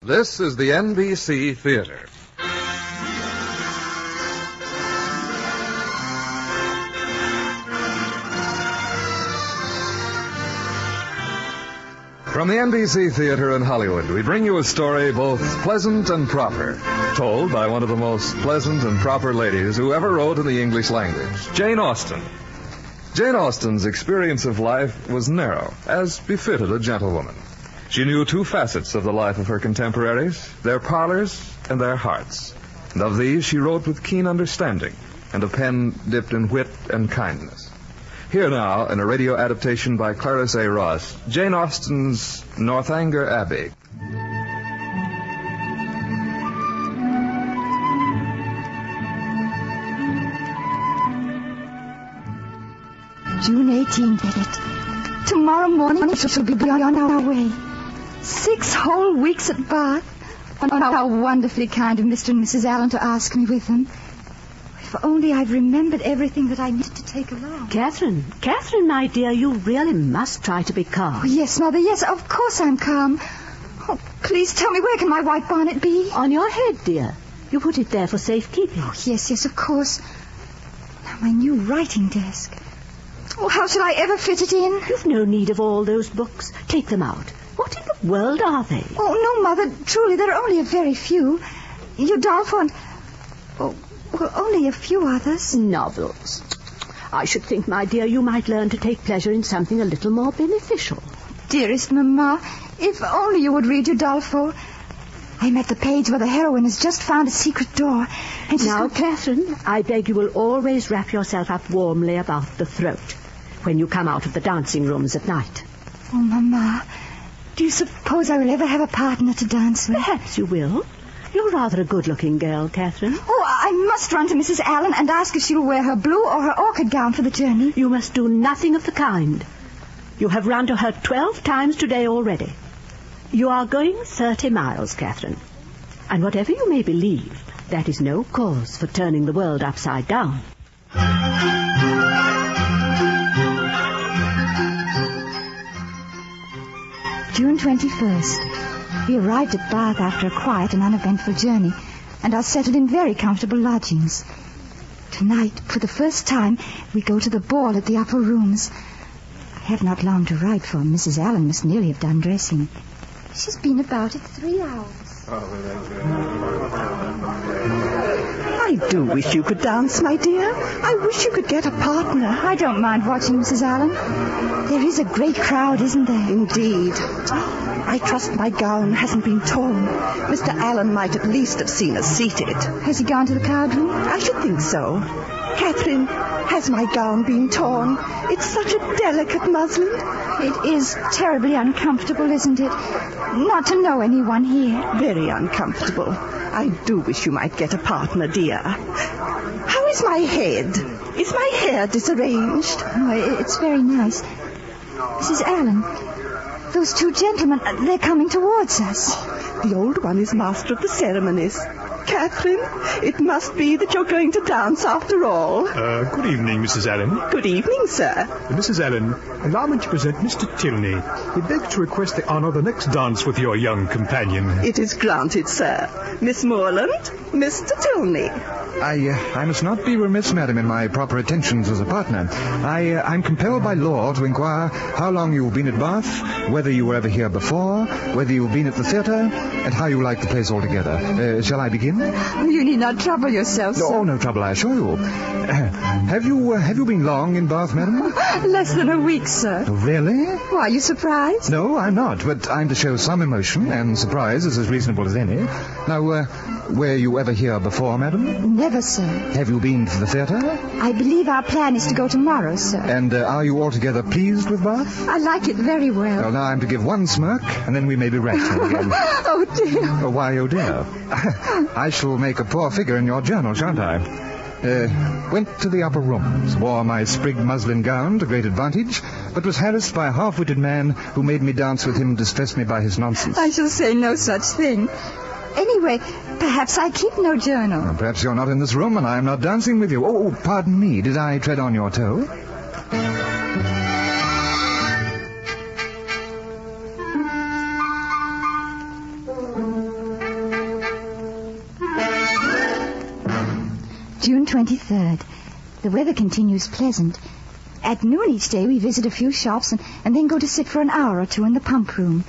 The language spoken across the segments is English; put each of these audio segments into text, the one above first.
This is the NBC Theater. From the NBC Theater in Hollywood, we bring you a story both pleasant and proper, told by one of the most pleasant and proper ladies who ever wrote in the English language, Jane Austen. Jane Austen's experience of life was narrow, as befitted a gentlewoman. She knew two facets of the life of her contemporaries, their parlors and their hearts. And of these she wrote with keen understanding, and a pen dipped in wit and kindness. Here now, in a radio adaptation by Clarence A. Ross, Jane Austen's Northanger Abbey. June 18th. Tomorrow morning we shall be on our way. 6 whole weeks at Bath. Oh, how wonderfully kind of Mr. and Mrs. Allen to ask me with them. If only I'd remembered everything that I needed to take along. Catherine, my dear, you really must try to be calm. Oh, yes, Mother, yes, of course I'm calm. Oh, please tell me, where can my white bonnet be? On your head, dear. You put it there for safekeeping. Oh, yes, of course. Now, my new writing desk. Oh, how shall I ever fit it in? You've no need of all those books. Take them out. What in the world are they? Oh, no, Mother, truly, there are only a very few. Udolpho and... Oh, well, only a few others. Novels. I should think, my dear, you might learn to take pleasure in something a little more beneficial. Dearest Mamma, if only you would read Udolpho. I'm at the page where the heroine has just found a secret door. And now, Catherine, I beg you will always wrap yourself up warmly about the throat when you come out of the dancing rooms at night. Oh, Mamma, do you suppose I will ever have a partner to dance with? Perhaps you will. You're rather a good-looking girl, Catherine. Oh, I must run to Mrs. Allen and ask if she'll wear her blue or her orchid gown for the journey. You must do nothing of the kind. You have run to her 12 times today already. You are going 30 miles, Catherine. And whatever you may believe, that is no cause for turning the world upside down. June 21st. We arrived at Bath after a quiet and uneventful journey, and are settled in very comfortable lodgings. Tonight, for the first time, we go to the ball at the upper rooms. I have not long to write, for Mrs. Allen must nearly have done dressing. She's been about it 3 hours. I do wish you could dance, my dear. I wish you could get a partner. I don't mind watching, Mrs. Allen. There is a great crowd, isn't there? Indeed. I trust my gown hasn't been torn. Mr. Allen might at least have seen us seated. Has he gone to the card room? I should think so. Catherine, has my gown been torn? It's such a delicate muslin. It is terribly uncomfortable, isn't it? Not to know anyone here. Very uncomfortable. I do wish you might get a partner, dear. How is my head? Is my hair disarranged? Oh, it's very nice. Mrs. Allen, those two gentlemen, they're coming towards us. The old one is master of the ceremonies. Catherine, it must be that you're going to dance after all. Good evening, Mrs. Allen. Good evening, sir. Mrs. Allen, allow me to present Mr. Tilney. He begs to request the honor of the next dance with your young companion. It is granted, sir. Miss Morland, Mr. Tilney. I must not be remiss, madam, in my proper attentions as a partner. I'm compelled by law to inquire how long you've been at Bath, whether you were ever here before, whether you've been at the theater, and how you like the place altogether. Shall I begin? You need not trouble yourself, sir. Oh, no trouble, I assure you. Have you been long in Bath, madam? Less than a week, sir. Really? Why, are you surprised? No, I'm not, but I'm to show some emotion, and surprise is as reasonable as any. Now, were you ever here before, madam? Never, sir. Have you been to the theater? I believe our plan is to go tomorrow, sir. And are you altogether pleased with Bath? I like it very well. Well, now I'm to give one smirk, and then we may be rational again. Oh, dear. Oh, why, oh, dear. I shall make a poor figure in your journal, shan't I? Went to the upper rooms, wore my sprigged muslin gown to great advantage, but was harassed by a half-witted man who made me dance with him and distressed me by his nonsense. I shall say no such thing. Anyway, perhaps I keep no journal. Well, perhaps you're not in this room and I am not dancing with you. Oh, pardon me. Did I tread on your toe? 23rd. The weather continues pleasant. At noon each day we visit a few shops and then go to sit for an hour or two in the pump room.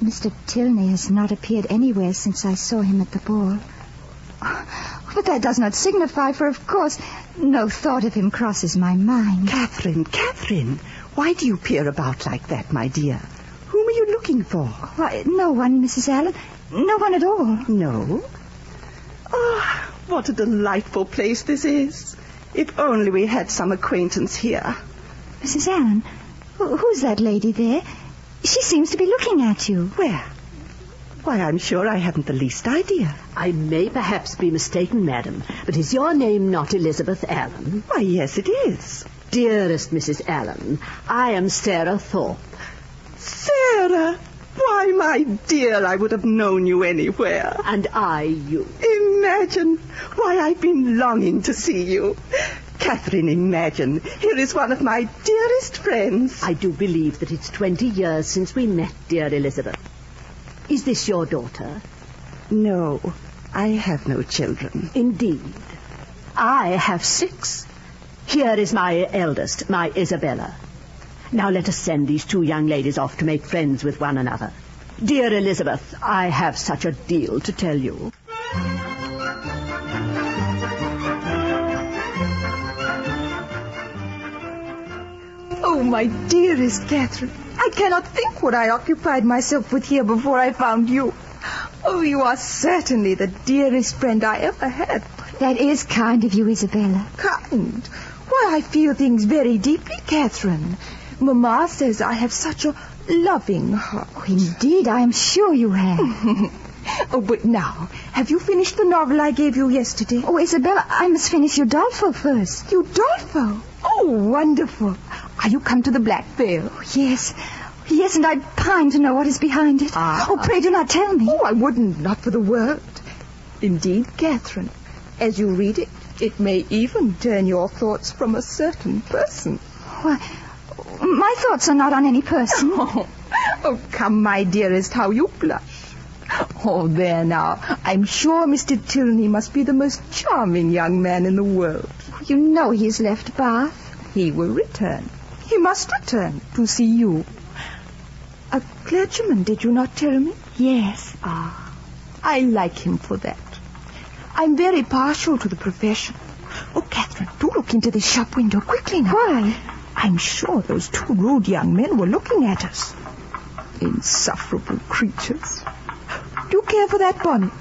Mr. Tilney has not appeared anywhere since I saw him at the ball. But that does not signify, for of course no thought of him crosses my mind. Catherine, why do you peer about like that, my dear? Whom are you looking for? Why, no one, Mrs. Allen. No one at all. No? Oh, what a delightful place this is. If only we had some acquaintance here. Mrs. Allen, who's that lady there? She seems to be looking at you. Where? Why, I'm sure I haven't the least idea. I may perhaps be mistaken, madam, but is your name not Elizabeth Allen? Why, yes, it is. Dearest Mrs. Allen, I am Sarah Thorpe. Sarah! Why, my dear, I would have known you anywhere. And I you. Imagine! Why, I've been longing to see you. Catherine, imagine. Here is one of my dearest friends. I do believe that it's 20 years since we met, dear Elizabeth. Is this your daughter? No, I have no children. Indeed. I have 6. Here is my eldest, my Isabella. Now let us send these 2 young ladies off to make friends with one another. Dear Elizabeth, I have such a deal to tell you. Oh, my dearest Catherine, I cannot think what I occupied myself with here before I found you. Oh, you are certainly the dearest friend I ever had. That is kind of you, Isabella. Kind? Why, I feel things very deeply, Catherine. Mamma says I have such a loving heart. Oh, indeed, I am sure you have. Oh, but now, have you finished the novel I gave you yesterday? Oh, Isabella, I must finish Udolpho first. Udolpho? Oh, wonderful. Are you come to the Black Veil? Oh, yes. Yes, and I pine to know what is behind it. Oh, pray do not tell me. Oh, I wouldn't, not for the world. Indeed, Catherine, as you read it, it may even turn your thoughts from a certain person. Why, my thoughts are not on any person. Oh, come, my dearest, how you blush. Oh, there now. I'm sure Mr. Tilney must be the most charming young man in the world. You know he has left Bath. He will return. He must return to see you. A clergyman, did you not tell me? Yes. I like him for that. I'm very partial to the profession. Oh, Catherine, do look into this shop window quickly now. Why? I'm sure those 2 rude young men were looking at us. Insufferable creatures. Do you care for that bonnet?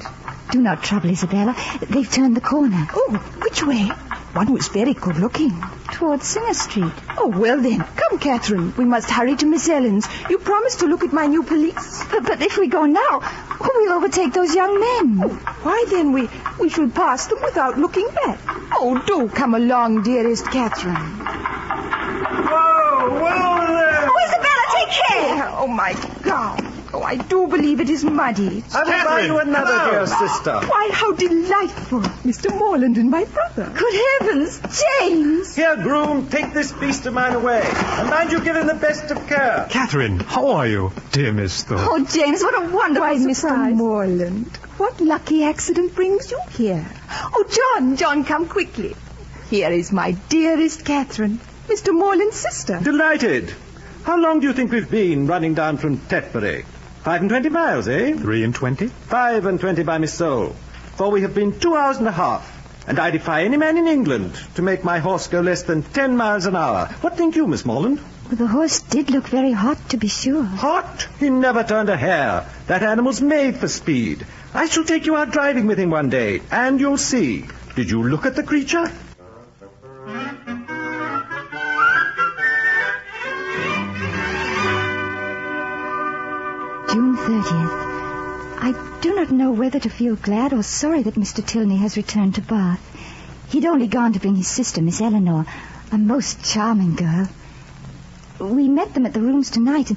Do not trouble, Isabella. They've turned the corner. Oh, which way? One who is very good looking. Towards Singer Street. Oh, well then. Come, Catherine. We must hurry to Miss Ellen's. You promised to look at my new pelisse. But if we go now, we'll overtake those young men. Oh, why then we should pass them without looking back. Oh, do come along, dearest Catherine. Whoa, there! Oh, Isabella, take care! Oh, my God. Oh, I do believe it is muddy. I will buy you another, dear sister. Why, how delightful. Mr. Morland and my brother. Good heavens, James! Here, groom, take this beast of mine away. And mind you give him the best of care. Catherine, how are you, dear Miss Thorpe? Oh, James, what a wonderful surprise. Mr. Morland, what lucky accident brings you here? Oh, John, come quickly. Here is my dearest Catherine, Mr. Morland's sister. Delighted. How long do you think we've been running down from Tetbury? 25 miles, eh? 23? 25 by my soul. For we have been 2 hours and a half. And I defy any man in England to make my horse go less than 10 miles an hour. What think you, Miss Morland? Well, the horse did look very hot, to be sure. Hot? He never turned a hair. That animal's made for speed. I shall take you out driving with him one day, and you'll see. Did you look at the creature? June 30th. I do not know whether to feel glad or sorry that Mr. Tilney has returned to Bath. He'd only gone to bring his sister, Miss Eleanor, a most charming girl. We met them at the rooms tonight,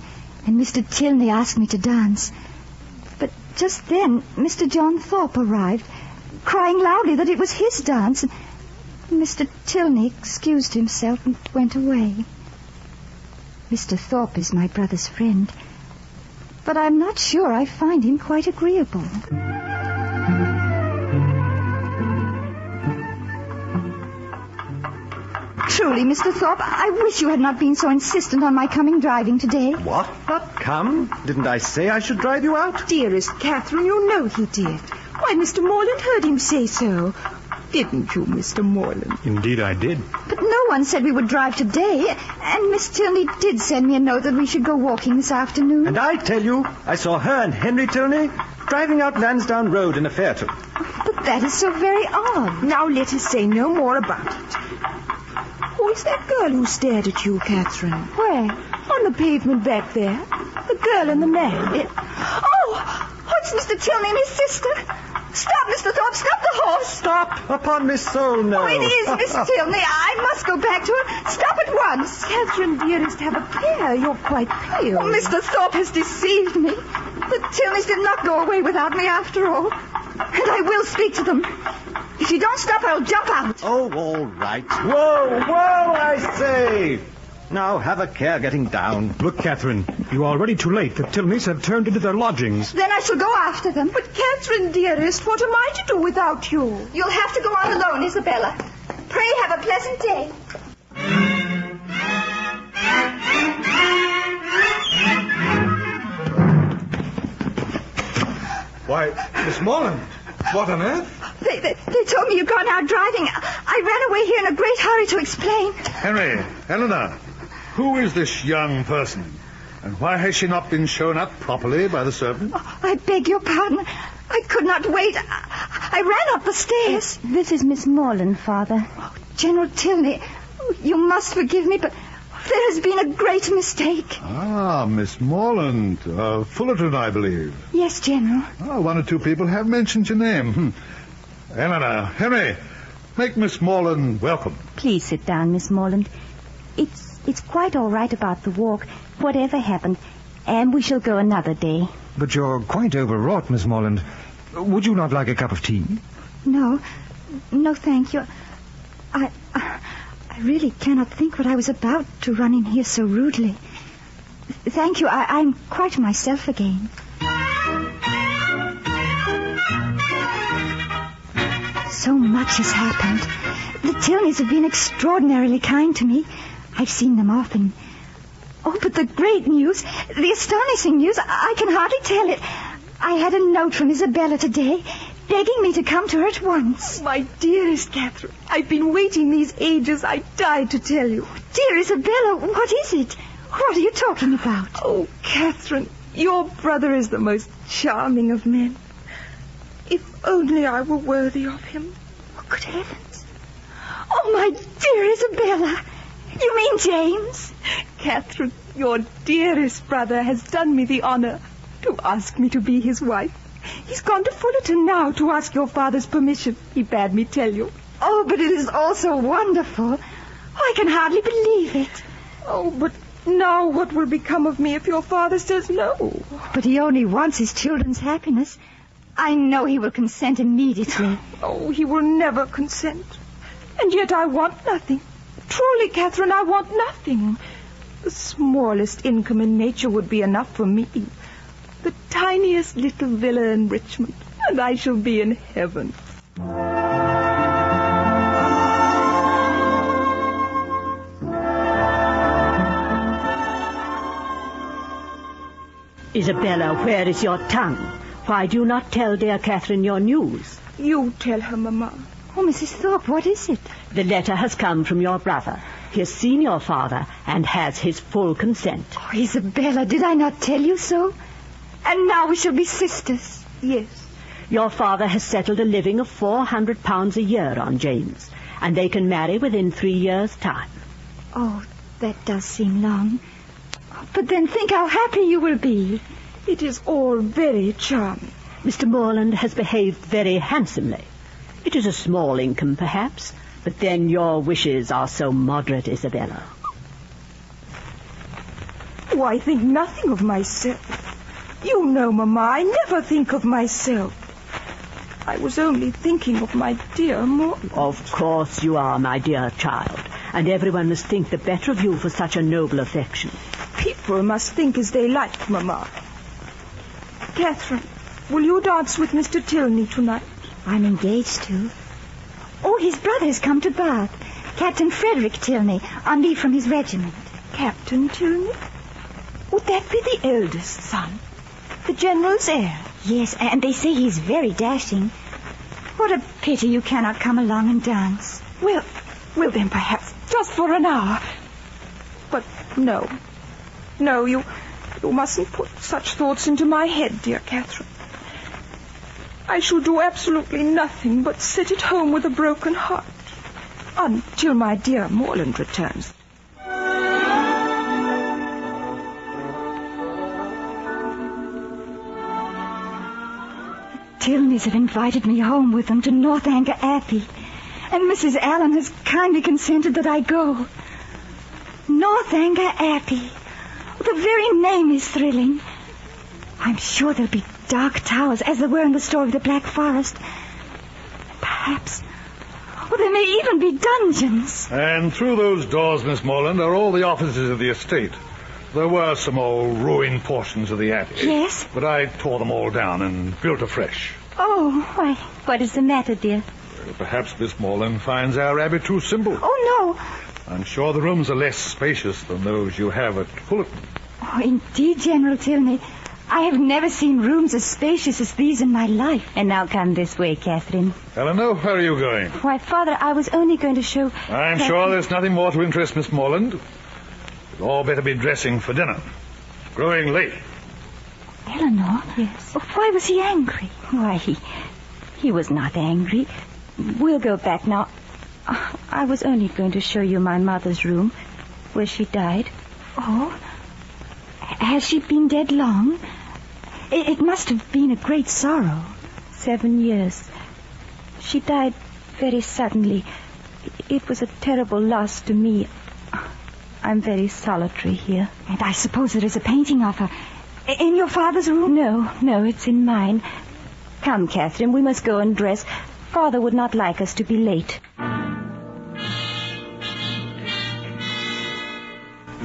and Mr. Tilney asked me to dance. But just then, Mr. John Thorpe arrived, crying loudly that it was his dance, and Mr. Tilney excused himself and went away. Mr. Thorpe is my brother's friend, but I'm not sure I find him quite agreeable. Truly, Mr. Thorpe, I wish you had not been so insistent on my coming driving today. What? Not come? Didn't I say I should drive you out? Dearest Catherine, you know he did. Why, Mr. Morland heard him say so. Didn't you, Mr. Morland? Indeed I did. But no one said we would drive today, and Miss Tilney did send me a note that we should go walking this afternoon. And I tell you, I saw her and Henry Tilney driving out Lansdowne Road in a phaeton. But that is so very odd. Now let us say no more about it. Who is that girl who stared at you, Catherine? Where? On the pavement back there. The girl and the man. Oh, it's Mr. Tilney and his sister. Stop, Mr. Thorpe, stop the horse. Stop! Upon Miss Soul, no. Oh, it is Miss Tilney. I must go back to her. Stop at once. Catherine, dearest, have a care. You're quite pale. Oh, Mr. Thorpe has deceived me. The Tilneys did not go away without me after all. And I will speak to them. If you don't stop, I'll jump out. Oh, all right. Whoa, I say. Now, have a care getting down. Look, Catherine, you are already too late. The Tilneys have turned into their lodgings. Then I shall go after them. But, Catherine, dearest, what am I to do without you? You'll have to go on alone, Isabella. Pray have a pleasant day. Why, Miss Morland, what on earth? They told me you'd gone out driving. I ran away here in a great hurry to explain. Henry, Eleanor, who is this young person? And why has she not been shown up properly by the servant? Oh, I beg your pardon. I could not wait. I ran up the stairs. This is Miss Morland, Father. Oh, General Tilney, you must forgive me, but there has been a great mistake. Ah, Miss Morland. Fullerton, I believe. Yes, General. Oh, one or two people have mentioned your name. Eleanor, Henry, make Miss Morland welcome. Please sit down, Miss Morland. It's quite all right about the walk, whatever happened, and we shall go another day. But you're quite overwrought, Miss Morland. Would you not like a cup of tea? No, thank you. I really cannot think what I was about to run in here so rudely. Thank you, I'm quite myself again. So much has happened. The Tilneys have been extraordinarily kind to me. I've seen them often. Oh, but the great news, the astonishing news, I can hardly tell it. I had a note from Isabella today, begging me to come to her at once. My dearest Catherine, I've been waiting these ages. I died to tell you. Dear Isabella, what is it? What are you talking about? Oh, Catherine, your brother is the most charming of men. If only I were worthy of him. Oh, good heavens. Oh, my dear Isabella. You mean James? Catherine, your dearest brother has done me the honor to ask me to be his wife. He's gone to Fullerton now to ask your father's permission. He bade me tell you. Oh, but it is all so wonderful. Oh, I can hardly believe it. Oh, but now what will become of me if your father says no? But he only wants his children's happiness. I know he will consent immediately. Oh, he will never consent. And yet I want nothing. Truly, Catherine, I want nothing. The smallest income in nature would be enough for me. The tiniest little villa in Richmond, and I shall be in heaven. Isabella, where is your tongue? Why do you not tell dear Catherine your news? You tell her, Mamma. Oh, Mrs. Thorpe, what is it? The letter has come from your brother. He has seen your father and has his full consent. Oh, Isabella, did I not tell you so? And now we shall be sisters. Yes. Your father has settled a living of £400 a year on James, and they can marry within 3 years' time. Oh, that does seem long. But then think how happy you will be. It is all very charming. Mr. Morland has behaved very handsomely. It is a small income, perhaps, but then your wishes are so moderate, Isabella. Oh, I think nothing of myself. You know, Mamma, I never think of myself. I was only thinking of my dear Morland. Of course you are, my dear child, and everyone must think the better of you for such a noble affection. People must think as they like, Mamma. Catherine, will you dance with Mr. Tilney tonight? I'm engaged to. Oh, his brother has come to Bath. Captain Frederick Tilney, on leave from his regiment. Captain Tilney? Would that be the eldest son? The General's heir? Yes, and they say he's very dashing. What a pity you cannot come along and dance. Well, then perhaps just for an hour. But no. No, you mustn't put such thoughts into my head, dear Catherine. I shall do absolutely nothing but sit at home with a broken heart until my dear Morland returns. Tilneys have invited me home with them to Northanger Abbey, and Mrs. Allen has kindly consented that I go. Northanger Abbey. The very name is thrilling. I'm sure there'll be dark towers, as there were in the story of the Black Forest. Perhaps... there may even be dungeons. And through those doors, Miss Morland, are all the offices of the estate. There were some old ruined portions of the abbey. Yes? But I tore them all down and built afresh. Oh, why, what is the matter, dear? Well, perhaps Miss Morland finds our abbey too simple. Oh, no. I'm sure the rooms are less spacious than those you have at Fullerton. Oh, indeed, General Tilney. I have never seen rooms as spacious as these in my life. And now come this way, Catherine. Eleanor, where are you going? Why, Father, I was only going to show... I'm sure there's nothing more to interest Miss Morland. You'd all better be dressing for dinner. It's growing late. Eleanor? Yes. Why was he angry? Why, he was not angry. We'll go back now. I was only going to show you my mother's room, where she died. Oh? Has she been dead long? It must have been a great sorrow. 7 years. She died very suddenly. It was a terrible loss to me. I'm very solitary here. And I suppose there is a painting of her. In your father's room? No, it's in mine. Come, Catherine, we must go and dress. Father would not like us to be late.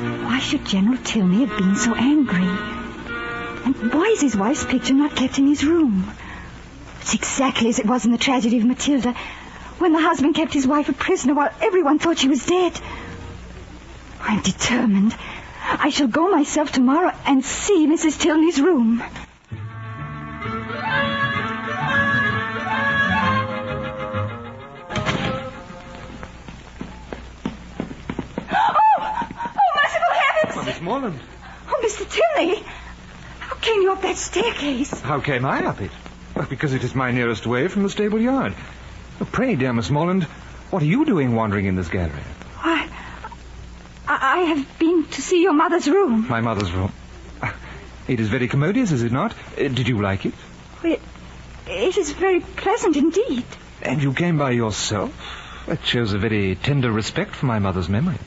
Why should General Tilney have been so angry? And why is his wife's picture not kept in his room? It's exactly as it was in the tragedy of Matilda, when the husband kept his wife a prisoner while everyone thought she was dead. I'm determined. I shall go myself tomorrow and see Mrs. Tilney's room. Miss Morland. Oh, Mr. Tilney! How came you up that staircase? How came I up it? Well, because it is my nearest way from the stable yard. Oh, pray, dear Miss Morland, what are you doing wandering in this gallery? Why, I have been to see your mother's room. My mother's room? It is very commodious, is it not? Did you like it? It is very pleasant indeed. And you came by yourself? That shows a very tender respect for my mother's memory.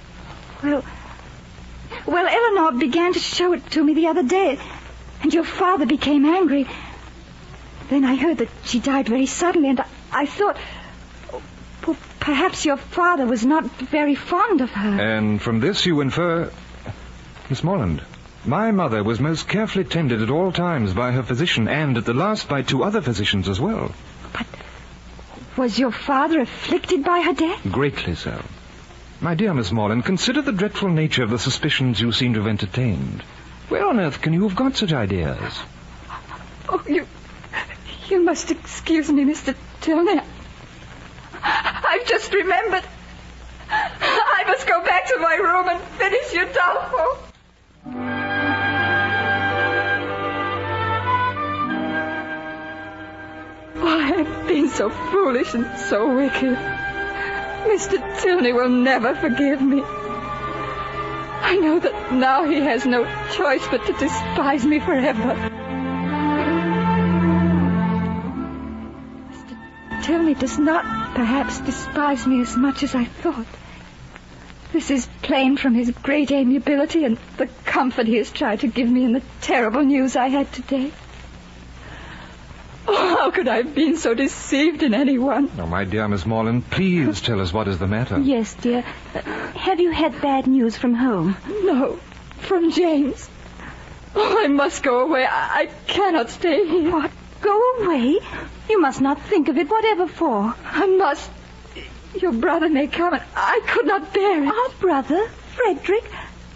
Well, Eleanor began to show it to me the other day, and your father became angry. Then I heard that she died very suddenly, and I thought... well, perhaps your father was not very fond of her. And from this you infer... Miss Morland, my mother was most carefully tended at all times by her physician, and at the last by 2 other physicians as well. But was your father afflicted by her death? Greatly so. My dear Miss Morland, consider the dreadful nature of the suspicions you seem to have entertained. Where on earth can you have got such ideas? Oh, you must excuse me, Mr. Tilney. I've just remembered. I must go back to my room and finish Udolpho. Oh, I've been so foolish and so wicked. Mr. Tilney will never forgive me. I know that now he has no choice but to despise me forever. Mr. Tilney does not perhaps despise me as much as I thought. This is plain from his great amiability and the comfort he has tried to give me in the terrible news I had today. Oh, how could I have been so deceived in anyone? Oh, my dear Miss Morland, please tell us what is the matter. Yes, dear. Have you had bad news from home? No, from James. Oh, I must go away. I cannot stay here. What? Go away? You must not think of it, whatever for. I must. Your brother may come, and I could not bear it. Our brother? Frederick?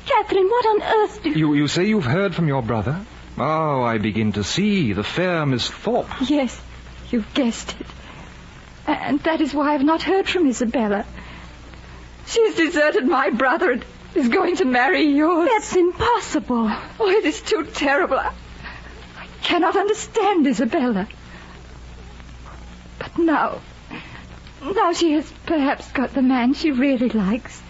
Catherine, what on earth do You say you've heard from your brother? Oh, I begin to see. The fair Miss Thorpe. Yes, you've guessed it. And that is why I've not heard from Isabella. She's deserted my brother and is going to marry yours. That's impossible. Oh, it is too terrible. I cannot understand Isabella. But now she has perhaps got the man she really likes.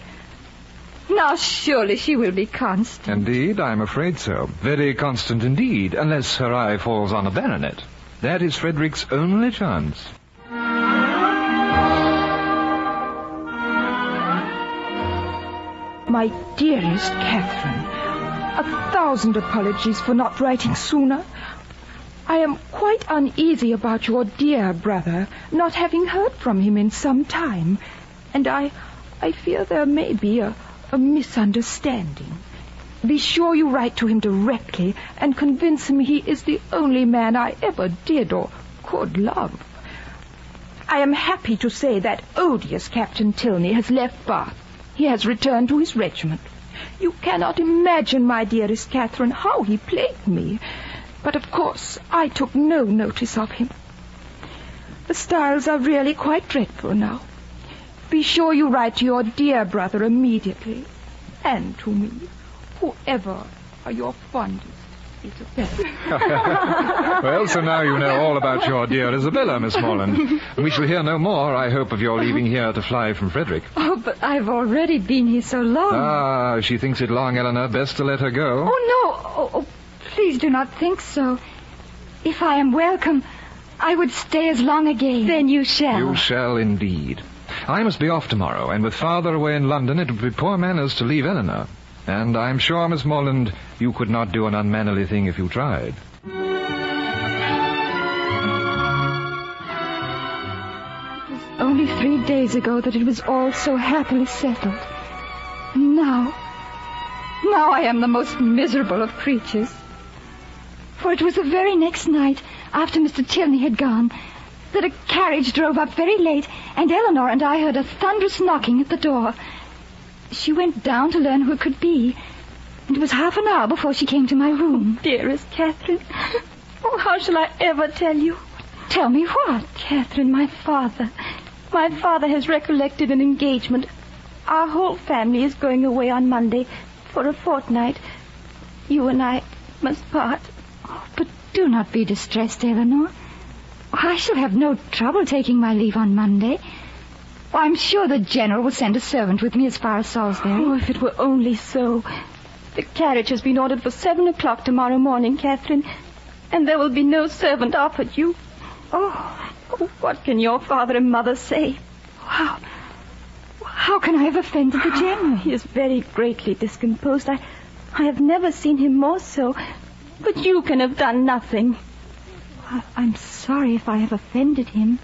Now surely she will be constant. Indeed, I'm afraid so. Very constant indeed, unless her eye falls on a baronet. That is Frederick's only chance. My dearest Catherine, 1,000 apologies for not writing sooner. I am quite uneasy about your dear brother, not having heard from him in some time, and I fear there may be a misunderstanding. Be sure you write to him directly and convince him he is the only man I ever did or could love. I am happy to say that odious Captain Tilney has left Bath. He has returned to his regiment. You cannot imagine, my dearest Catherine, how he plagued me. But of course I took no notice of him. The styles are really quite dreadful now. Be sure you write to your dear brother immediately, and to me, whoever are your fondest Isabella. Well, so now you know all about your dear Isabella, Miss Morland. We shall hear no more, I hope, of your leaving here to fly from Frederick. Oh, but I've already been here so long. Ah, she thinks it long, Eleanor. Best to let her go. Oh, no. Oh, please do not think so. If I am welcome, I would stay as long again. Then you shall. You shall indeed. I must be off tomorrow, and with Father away in London, it would be poor manners to leave Eleanor. And I'm sure, Miss Morland, you could not do an unmannerly thing if you tried. It was only 3 days ago that it was all so happily settled. And now I am the most miserable of creatures. For it was the very next night, after Mr. Tilney had gone, that a carriage drove up very late, and Eleanor and I heard a thunderous knocking at the door. She went down to learn who it could be, and it was half an hour before she came to my room. Dearest Catherine, oh, how shall I ever tell you? Tell me what? Catherine, my father has recollected an engagement. Our whole family is going away on Monday for a fortnight. You and I must part. Oh, but do not be distressed, Eleanor. I shall have no trouble taking my leave on Monday. I'm sure the General will send a servant with me as far as Salisbury. Oh, if it were only so. The carriage has been ordered for 7 o'clock tomorrow morning, Catherine, and there will be no servant offered you. Oh, what can your father and mother say? How can I have offended the General? He is very greatly discomposed. I have never seen him more so, but you can have done nothing. I'm sorry if I have offended him.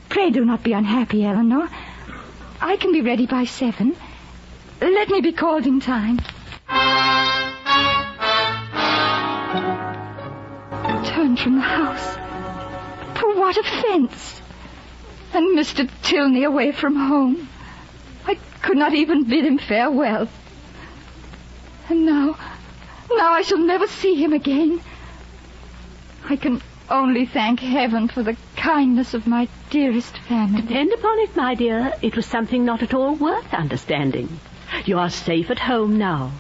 Pray do not be unhappy, Eleanor. I can be ready by 7. Let me be called in time. Turned from the house. For what offense? And Mr. Tilney away from home. I could not even bid him farewell. And now I shall never see him again. I can only thank heaven for the kindness of my dearest family. Depend upon it, my dear, it was something not at all worth understanding. You are safe at home now.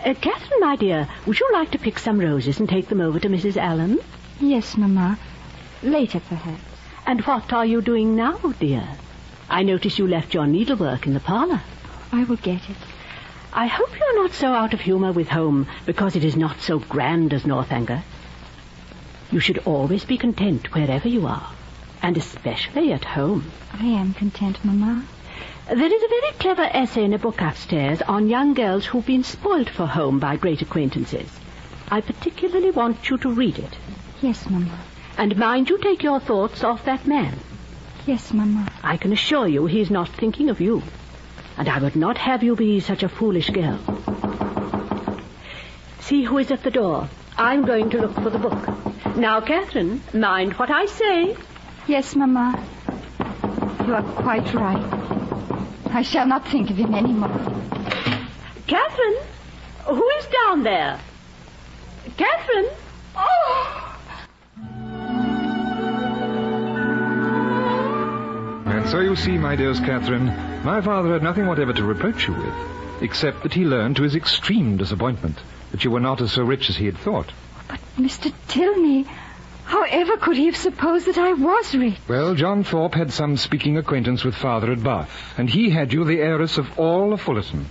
Catherine, my dear, would you like to pick some roses and take them over to Mrs. Allen? Yes, Mamma. Later, perhaps. And what are you doing now, dear? I notice you left your needlework in the parlor. I will get it. I hope you're not so out of humor with home because it is not so grand as Northanger. You should always be content wherever you are, and especially at home. I am content, Mamma. There is a very clever essay in a book upstairs on young girls who've been spoilt for home by great acquaintances. I particularly want you to read it. Yes, Mamma. And mind you take your thoughts off that man. Yes, Mamma. I can assure you he's not thinking of you. And I would not have you be such a foolish girl. See who is at the door. I'm going to look for the book. Now, Catherine, mind what I say. Yes, Mamma. You are quite right. I shall not think of him anymore. Catherine, who is down there? Catherine? Oh! And so you see, my dearest Catherine, my father had nothing whatever to reproach you with, except that he learned to his extreme disappointment that you were not so rich as he had thought. But, Mr. Tilney, however could he have supposed that I was rich? Well, John Thorpe had some speaking acquaintance with Father at Bath, and he had you the heiress of all of Fullerton.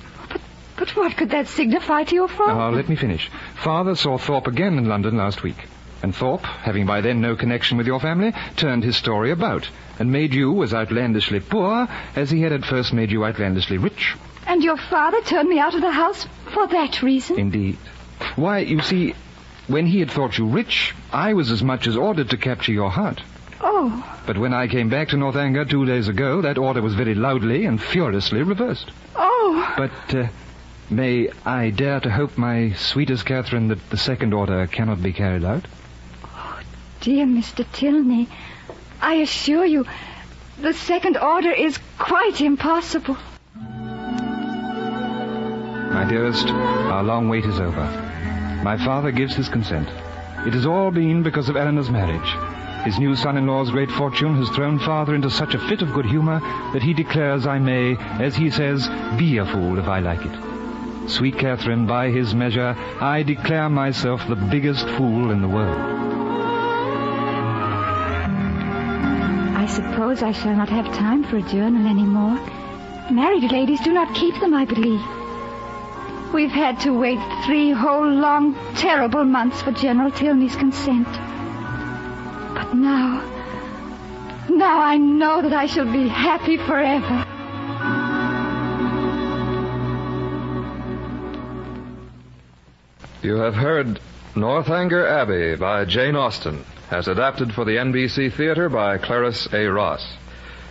But what could that signify to your father? Now, let me finish. Father saw Thorpe again in London last week. And Thorpe, having by then no connection with your family, turned his story about and made you as outlandishly poor as he had at first made you outlandishly rich. And your father turned me out of the house for that reason? Indeed. Why, you see, when he had thought you rich, I was as much as ordered to capture your heart. Oh. But when I came back to Northanger 2 days ago, that order was very loudly and furiously reversed. Oh. But, may I dare to hope, my sweetest Catherine, that the second order cannot be carried out? Oh, dear Mr. Tilney, I assure you, the second order is quite impossible. My dearest, our long wait is over. My father gives his consent. It has all been because of Eleanor's marriage. His new son-in-law's great fortune has thrown father into such a fit of good humor that he declares I may, as he says, be a fool if I like it. Sweet Catherine, by his measure, I declare myself the biggest fool in the world. I suppose I shall not have time for a journal anymore. Married ladies do not keep them, I believe. We've had to wait 3 whole long, terrible months for General Tilney's consent. But now I know that I shall be happy forever. You have heard Northanger Abbey by Jane Austen, as adapted for the NBC Theater by Clarice A. Ross.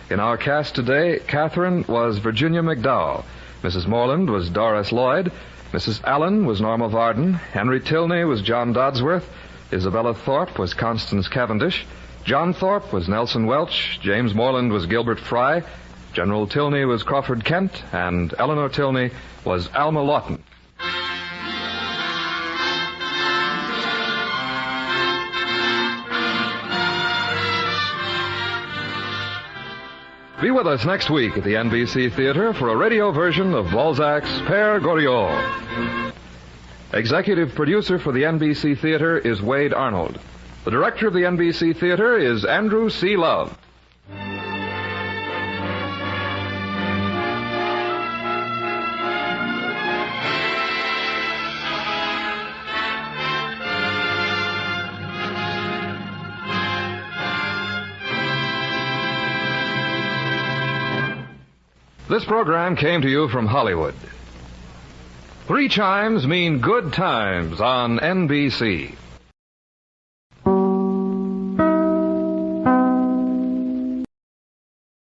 In our cast today, Catherine was Virginia McDowell, Mrs. Morland was Doris Lloyd, Mrs. Allen was Norma Varden, Henry Tilney was John Dodsworth, Isabella Thorpe was Constance Cavendish, John Thorpe was Nelson Welch, James Morland was Gilbert Fry, General Tilney was Crawford Kent, and Eleanor Tilney was Alma Lawton. Be with us next week at the NBC Theater for a radio version of Balzac's Père Goriot. Executive producer for the NBC Theater is Wade Arnold. The director of the NBC Theater is Andrew C. Love. This program came to you from Hollywood. 3 chimes mean good times on NBC.